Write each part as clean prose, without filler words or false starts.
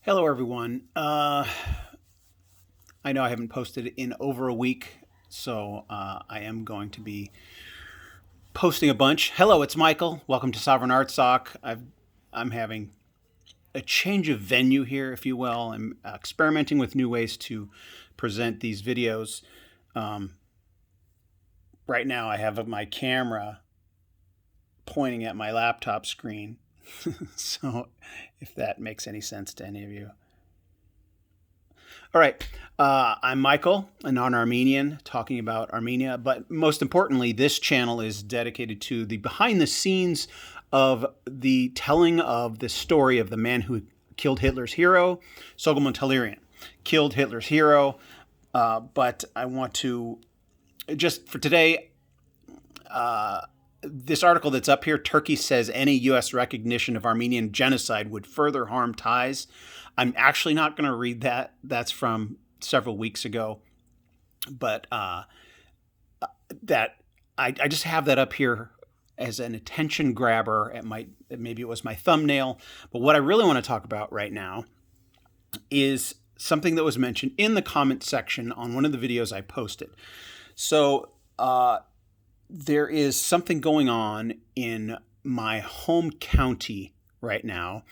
Hello, everyone. I know I haven't posted in over a week, so I am going to be posting a bunch. Hello, it's Michael. Welcome to Sovereign Artsakh. I'm having a change of venue here, if you will. I'm experimenting with new ways to present these videos. Right now, I have my camera pointing at my laptop screen. So, if that makes any sense to any of you. All right. I'm Michael, a non-Armenian, talking about Armenia. But most importantly, this channel is dedicated to the behind the scenes of the telling of the story of the man who killed Hitler's hero, Sogomon Talerian. Killed Hitler's hero. But I want to, just for today, this article that's up here, Turkey says any U.S. recognition of Armenian genocide would further harm ties. I'm actually not going to read that. That's from several weeks ago. But that I just have that up here as an attention grabber. Maybe it was my thumbnail. But what I really want to talk about right now is something that was mentioned in the comment section on one of the videos I posted. So there is something going on in my home county right now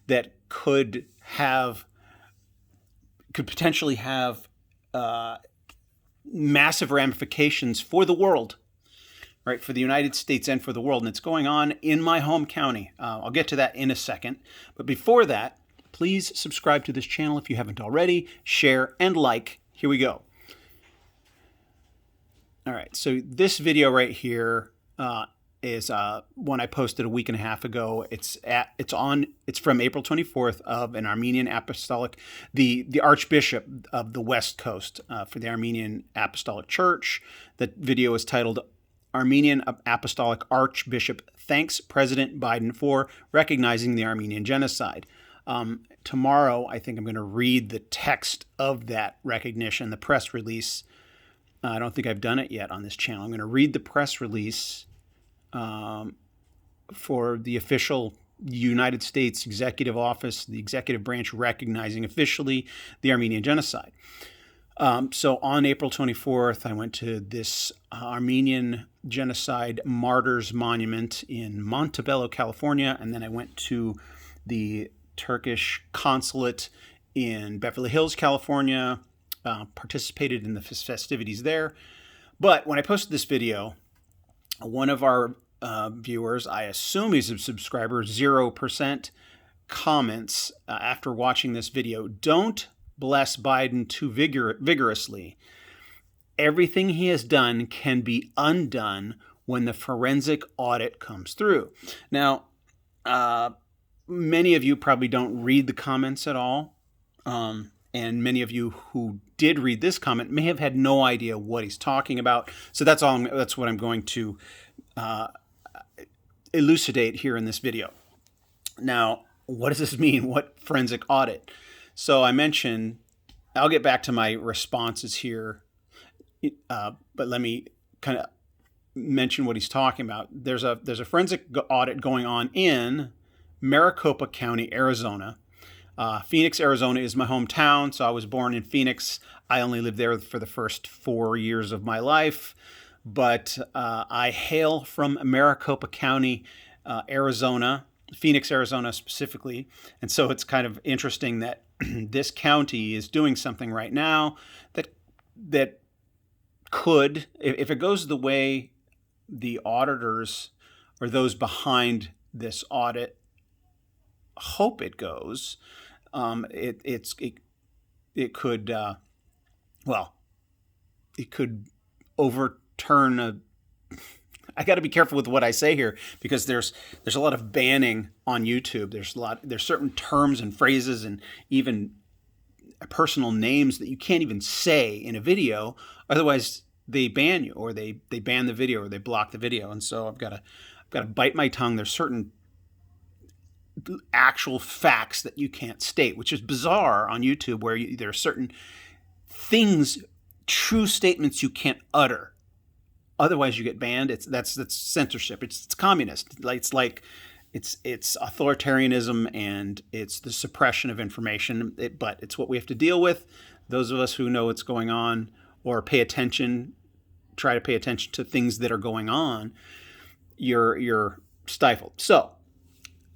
that could potentially have massive ramifications for the world, right? For the United States and for the world. And it's going on in my home county. I'll get to that in a second. But before that, please subscribe to this channel if you haven't already. Share and like. Here we go. All right, so this video right here is one I posted a week and a half ago. It's from April 24th of an Armenian Apostolic, the Archbishop of the West Coast for the Armenian Apostolic Church. The video is titled "Armenian Apostolic Archbishop Thanks President Biden for Recognizing the Armenian Genocide." Tomorrow, I think I'm going to read the text of that recognition, the press release. I don't think I've done it yet on this channel. I'm going to read the press release for the official United States Executive Office, the executive branch recognizing officially the Armenian Genocide. So on April 24th, I went to this Armenian Genocide Martyrs Monument in Montebello, California, and then I went to the Turkish consulate in Beverly Hills, California, participated in the festivities there. But when I posted this video, one of our viewers, I assume he's a subscriber, 0% comments after watching this video. Don't bless Biden too vigorously. Everything he has done can be undone when the forensic audit comes through. Now, many of you probably don't read the comments at all. And many of you who did read this comment may have had no idea what he's talking about. So that's what I'm going to elucidate here in this video. Now, what does this mean? What forensic audit? So I mentioned, I'll get back to my responses here, but let me kind of mention what he's talking about. There's a forensic audit going on in Maricopa County, Arizona. Phoenix, Arizona is my hometown, so I was born in Phoenix. I only lived there for the first 4 years of my life, but I hail from Maricopa County, Arizona, Phoenix, Arizona specifically, and so it's kind of interesting that this county is doing something right now that could, if it goes the way the auditors or those behind this audit hope it goes, it could overturn I got to be careful with what I say here because there's a lot of banning on YouTube. There's certain terms and phrases and even personal names that you can't even say in a video, otherwise they ban you, or they ban the video, or they block the video. And so I've got to bite my tongue. There's certain actual facts that you can't state, which is bizarre on YouTube, where there are certain things, true statements you can't utter, otherwise you get banned. That's censorship. It's communist. It's it's authoritarianism and it's the suppression of information. But it's what we have to deal with. Those of us who know what's going on or try to pay attention to things that are going on, you're stifled. So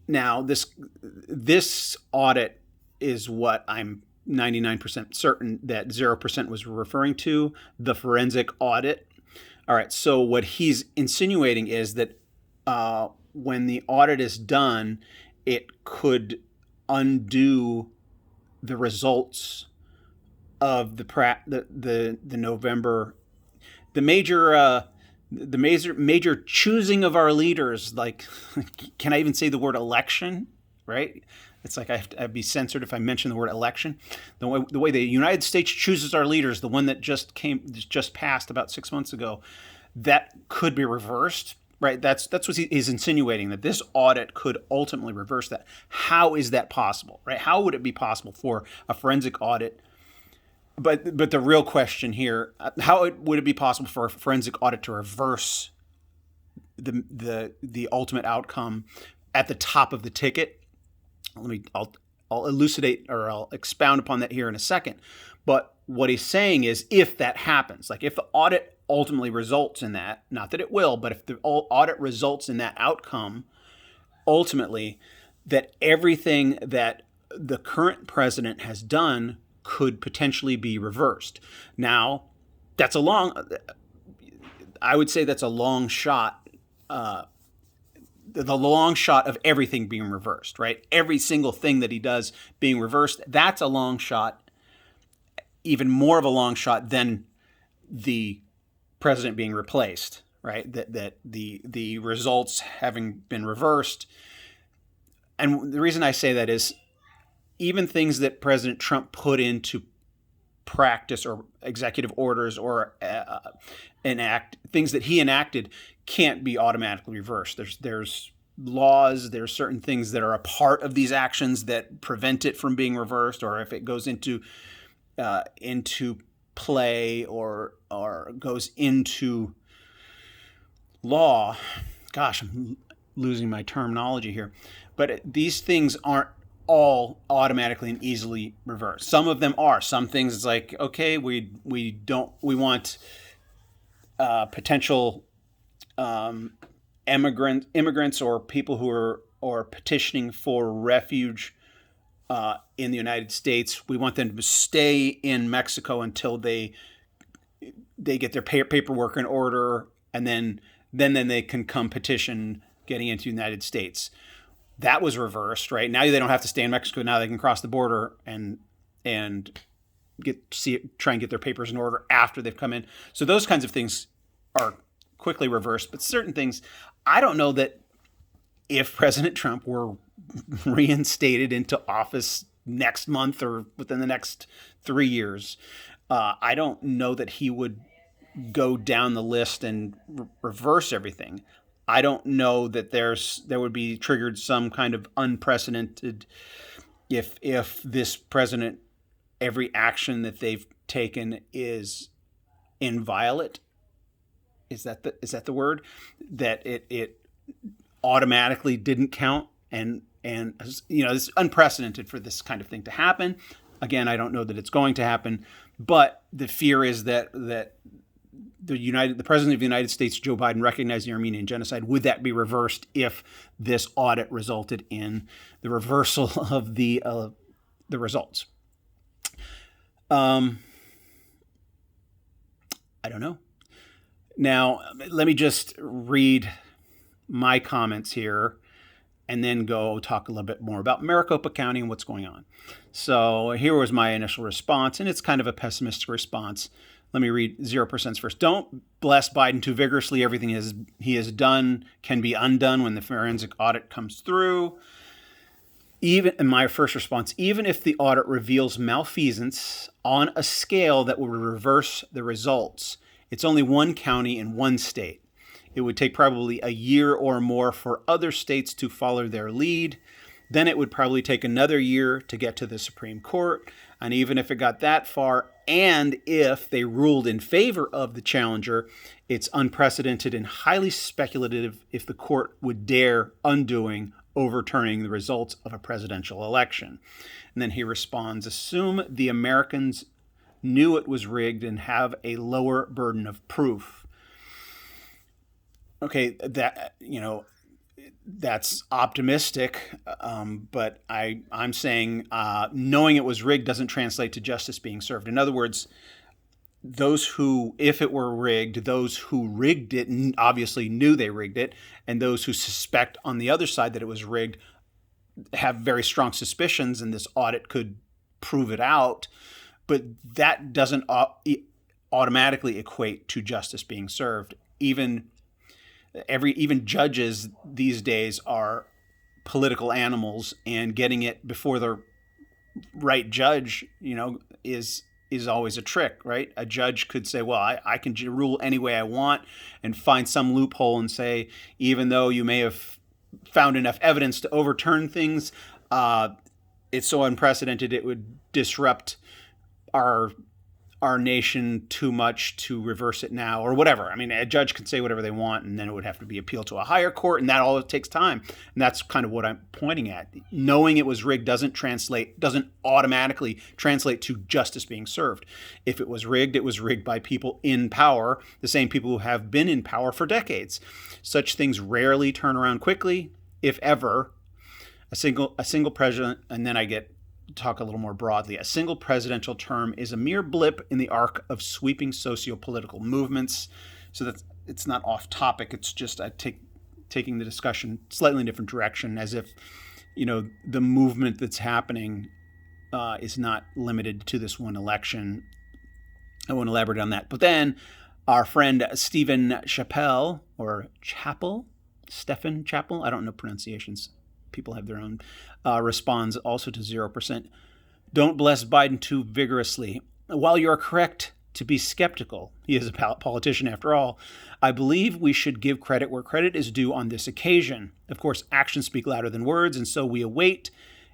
now this audit is what I'm 99% certain that 0% was referring to, the forensic audit. All right, so what he's insinuating is that when the audit is done, it could undo the results of the November, the major choosing of our leaders. Like, can I even say the word election? Right? It's like I'd be censored if I mention the word election. The way the United States chooses our leaders, the one that just passed about 6 months ago, that could be reversed. Right, that's what he's insinuating, that this audit could ultimately reverse that. How is that possible? Right? How would it be possible for a forensic audit? But the real question here: would it be possible for a forensic audit to reverse the ultimate outcome at the top of the ticket? I'll elucidate, or I'll expound upon that here in a second. But what he's saying is, if that happens, like if the audit ultimately results in that, not that it will, but if the audit results in that outcome, ultimately, that everything that the current president has done could potentially be reversed. Now, I would say that's a long shot, the long shot of everything being reversed, right? Every single thing that he does being reversed, that's a long shot, even more of a long shot than the president being replaced, right? That the results having been reversed. And the reason I say that is even things that President Trump put into practice, or executive orders, or things that he enacted, can't be automatically reversed. There's laws, there's certain things that are a part of these actions that prevent it from being reversed, or if it goes into play or goes into law. Gosh, I'm losing my terminology here. But these things aren't all automatically and easily reversed. Some of them are. Some things it's like, okay, we want potential immigrants or people who are petitioning for refuge in the United States. We want them to stay in Mexico until they get their paperwork in order, and then they can come petition getting into the United States. That was reversed, right? Now they don't have to stay in Mexico. Now they can cross the border and try and get their papers in order after they've come in. So those kinds of things are quickly reversed. But certain things, I don't know that if President Trump were reinstated into office next month or within the next 3 years, I don't know that he would go down the list and reverse everything. I don't know that there would be triggered some kind of unprecedented, if this president, every action that they've taken is inviolate. Is that the word? That it automatically didn't count, and it's unprecedented for this kind of thing to happen. Again, I don't know that it's going to happen, but the fear is that the president of the United States, Joe Biden, recognized the Armenian Genocide. Would that be reversed if this audit resulted in the reversal of the results? I don't know. Now, let me just read my comments here and then go talk a little bit more about Maricopa County and what's going on. So here was my initial response, and it's kind of a pessimistic response. Let me read 0% first. Don't bless Biden too vigorously. Everything he has done can be undone when the forensic audit comes through. Even in my first response, even if the audit reveals malfeasance on a scale that will reverse the results, it's only one county in one state. It would take probably a year or more for other states to follow their lead. Then it would probably take another year to get to the Supreme Court. And even if it got that far, and if they ruled in favor of the challenger, it's unprecedented and highly speculative if the court would dare undoing overturning the results of a presidential election. And then he responds, assume the Americans knew it was rigged and have a lower burden of proof. Okay, that's optimistic, but I'm saying knowing it was rigged doesn't translate to justice being served. In other words, those who, if it were rigged, those who rigged it obviously knew they rigged it, and those who suspect on the other side that it was rigged have very strong suspicions, and this audit could prove it out. But that doesn't automatically equate to justice being served. Even judges these days are political animals, and getting it before the right judge, is always a trick, right? A judge could say, well, I can rule any way I want and find some loophole and say, even though you may have found enough evidence to overturn things, it's so unprecedented it would disrupt our nation too much to reverse it now, or whatever. I mean, a judge can say whatever they want, and then it would have to be appealed to a higher court, and that all takes time. And that's kind of what I'm pointing at. Knowing it was rigged doesn't automatically translate to justice being served. If it was rigged by people in power, the same people who have been in power for decades. Such things rarely turn around quickly, if ever. A single president, and then I talk a little more broadly. A single presidential term is a mere blip in the arc of sweeping socio-political movements. So that it's not off topic. It's just taking the discussion slightly in a different direction, as if the movement that's happening is not limited to this one election. I won't elaborate on that. But then our friend Stephen Chappell, Stephen Chappell, I don't know pronunciations. People have their own, responds also to 0%. Don't bless Biden too vigorously. While you are correct to be skeptical, he is a politician after all, I believe we should give credit where credit is due on this occasion. Of course, actions speak louder than words, and so we await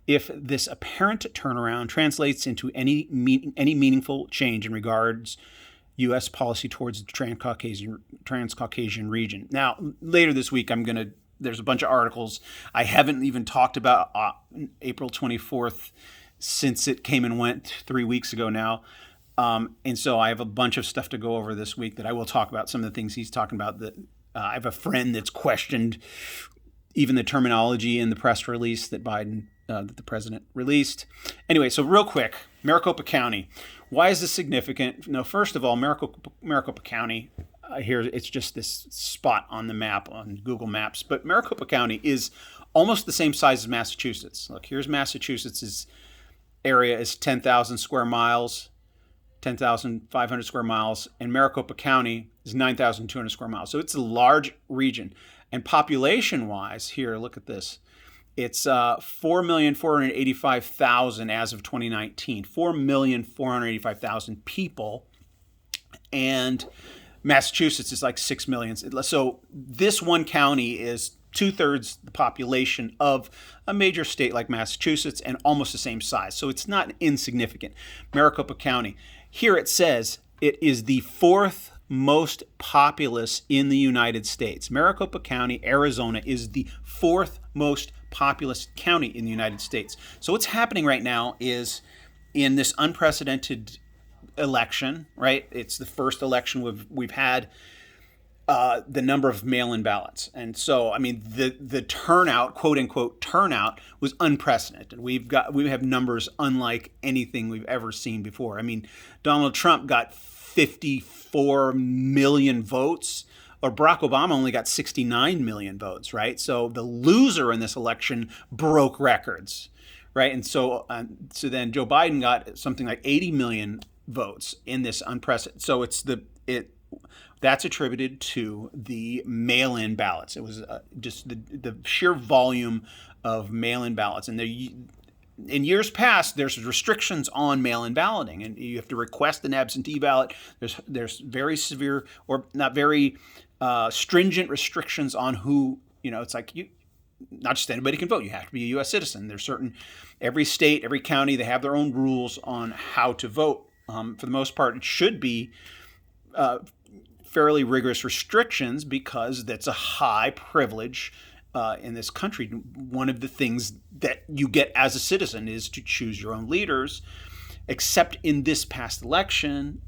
if this apparent turnaround translates into any meaningful change in regards U.S. policy towards the Transcaucasian region. Now, later this week, there's a bunch of articles. I haven't even talked about April 24th since it came and went 3 weeks ago now. And so I have a bunch of stuff to go over this week that I will talk about, some of the things he's talking about. That I have a friend that's questioned even the terminology in the press release that that the president released. Anyway, so real quick, Maricopa County. Why is this significant? No, first of all, Maricopa County, here it's just this spot on the map on Google Maps, but Maricopa County is almost the same size as Massachusetts. Look, here's Massachusetts' area is 10,000 square miles, 10,500 square miles, and Maricopa County is 9,200 square miles. So it's a large region. And population-wise, here, look at this. It's 4,485,000 as of 2019. 4,485,000 people. And Massachusetts is like 6 million. So this one county is 2/3 the population of a major state like Massachusetts and almost the same size. So it's not insignificant. Maricopa County. Here it says it is the fourth most populous in the United States. Maricopa County, Arizona, is the fourth most populous county in the United States. So what's happening right now is in this unprecedented election, right? It's the first election we've had the number of mail-in ballots. And so, I mean, the turnout, quote unquote turnout, was unprecedented. We have numbers unlike anything we've ever seen before. I mean, Donald Trump got 54 million votes, or Barack Obama only got 69 million votes, right? So the loser in this election broke records, right? And so then Joe Biden got something like 80 million votes in this unprecedented. So that's attributed to the mail-in ballots. It was just the sheer volume of mail-in ballots. And in years past, there's restrictions on mail-in balloting, and you have to request an absentee ballot. There's very severe, or not very stringent restrictions on who, it's like not just anybody can vote. You have to be a U.S. citizen. There's every state, every county, they have their own rules on how to vote. For the most part, it should be fairly rigorous restrictions because that's a high privilege in this country. One of the things that you get as a citizen is to choose your own leaders, except in this past election,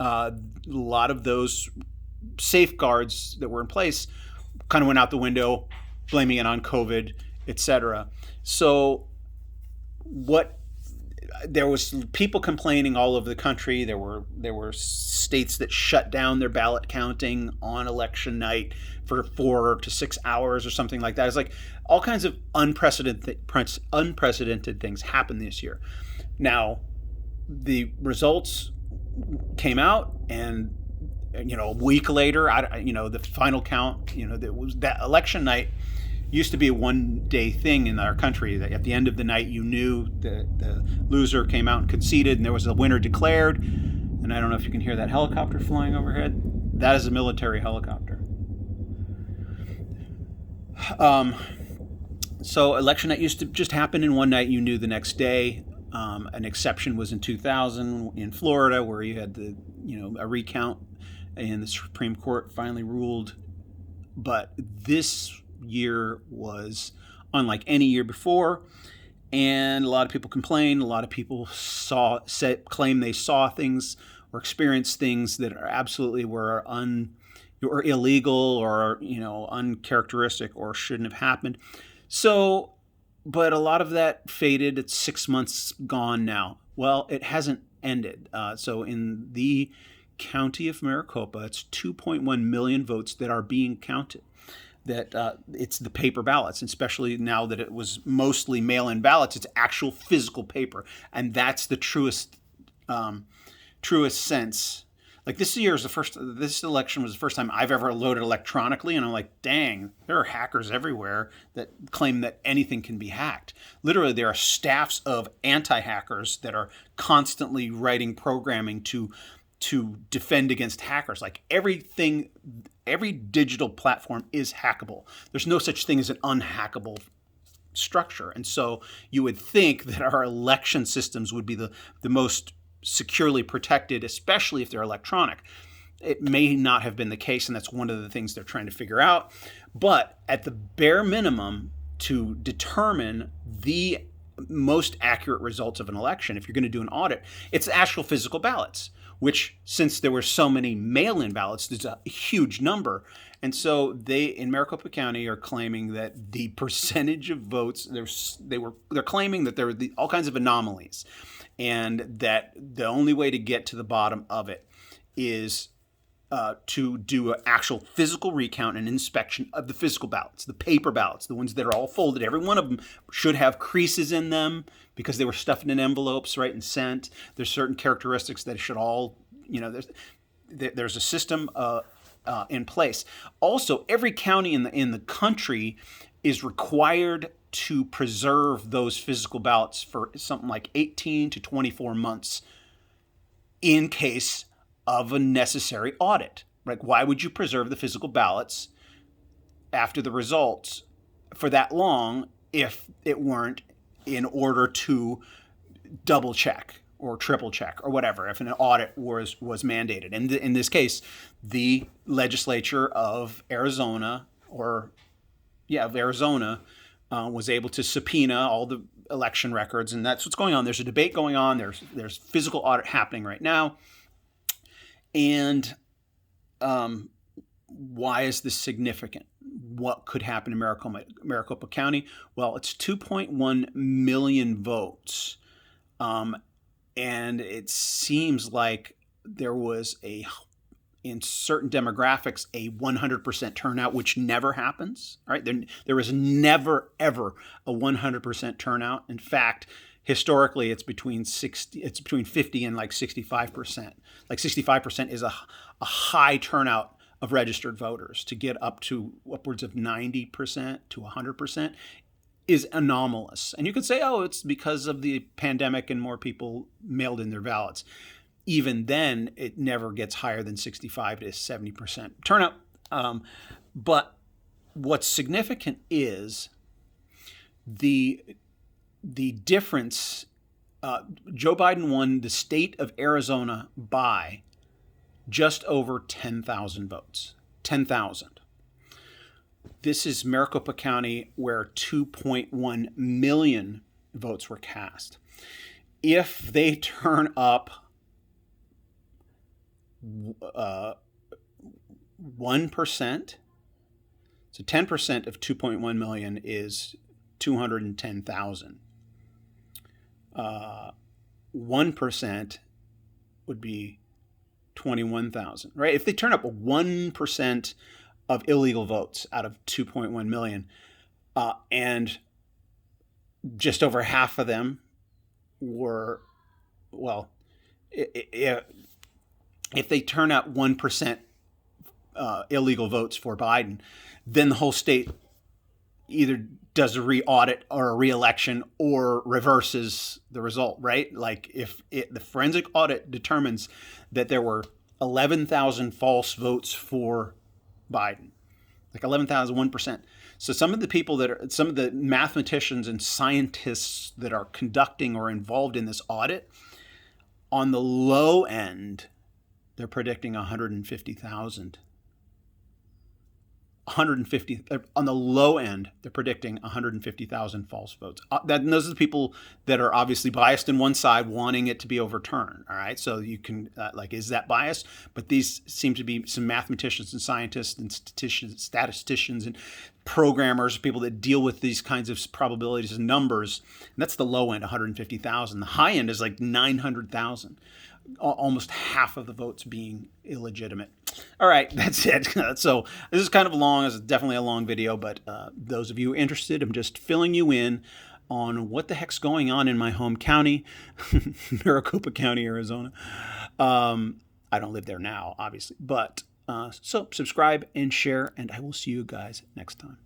a lot of those safeguards that were in place kind of went out the window, blaming it on COVID, etc. So there was people complaining all over the country. There were states that shut down their ballot counting on election night for 4 to 6 hours or something like that. It's like all kinds of unprecedented things happened this year. Now, the results came out, and a week later, the final count, that election night used to be a one-day thing in our country. That at the end of the night, you knew the loser came out and conceded, and there was a winner declared. And I don't know if you can hear that helicopter flying overhead. That is a military helicopter. So election night used to just happen in one night. You knew the next day. An exception was in 2000 in Florida, where you had a recount, and the Supreme Court finally ruled. But this year was unlike any year before, and a lot of people complained. A lot of people claim they saw things or experienced things that were illegal or uncharacteristic or shouldn't have happened. So, but a lot of that faded. It's 6 months gone now. Well, it hasn't ended. So in the county of Maricopa, it's 2.1 million votes that are being counted. That it's the paper ballots, especially now that it was mostly mail-in ballots. It's actual physical paper, and that's the truest sense. Like this election was the first time I've ever voted electronically, and I'm like, dang, there are hackers everywhere that claim that anything can be hacked. Literally, there are staffs of anti-hackers that are constantly writing programming to defend against hackers. Like every digital platform is hackable. There's no such thing as an unhackable structure. And so you would think that our election systems would be the most securely protected, especially if they're electronic. It may not have been the case, and that's one of the things they're trying to figure out. But at the bare minimum, to determine the most accurate results of an election, if you're going to do an audit, it's actual physical ballots, which, since there were so many mail-in ballots, there's a huge number. And so they, in Maricopa County, are claiming that the percentage of votes, they're claiming that there were all kinds of anomalies, and that the only way to get to the bottom of it is to do an actual physical recount and inspection of the physical ballots, the paper ballots, the ones that are all folded. Every one of them should have creases in them because they were stuffed in envelopes, right, and sent. There's certain characteristics that should all, there's a system in place. Also, every county in the country is required to preserve those physical ballots for something like 18 to 24 months in case of a necessary audit. Like, why would you preserve the physical ballots after the results for that long if it weren't in order to double check or triple check or whatever, if an audit was mandated? And in this case, the legislature of Arizona was able to subpoena all the election records, and that's what's going on. There's a debate going on. There's physical audit happening right now. And why is this significant? What could happen in Maricopa County? Well, it's 2.1 million votes. And it seems like there was in certain demographics, a 100% turnout, which never happens, right? There is never, ever a 100% turnout. In fact, historically, it's between 50 and like 65%. Like 65% is a high turnout of registered voters. To get up to upwards of 90% to 100% is anomalous. And you could say, oh, it's because of the pandemic and more people mailed in their ballots. Even then, it never gets higher than 65 to 70% turnout. But what's significant is the difference. Joe Biden won the state of Arizona by just over 10,000 votes. 10,000. This is Maricopa County, where 2.1 million votes were cast. If they turn up 1%, so 10% of 2.1 million is 210,000. 1% would be 21,000, right? If they turn up 1% of illegal votes out of 2.1 million, and just over half of them were, well, if they turn out 1% illegal votes for Biden, then the whole state either does a re-audit or a re-election or reverses the result, right? Like if the forensic audit determines that there were 11,000 false votes for Biden, like 11,000, 1%. So some of the mathematicians and scientists that are conducting or involved in this audit, on the low end, they're predicting 150,000. 150 on the low end, they're predicting 150,000 false votes. Those are the people that are obviously biased in one side, wanting it to be overturned. All right, so you can is that biased? But these seem to be some mathematicians and scientists and statisticians and programmers, people that deal with these kinds of probabilities and numbers. And that's the low end, 150,000. The high end is like 900,000. Almost half of the votes being illegitimate. All right, that's it. So this is kind of long. It's definitely a long video, but those of you interested, I'm just filling you in on what the heck's going on in my home county, Maricopa County, Arizona. I don't live there now, obviously, but so subscribe and share, and I will see you guys next time.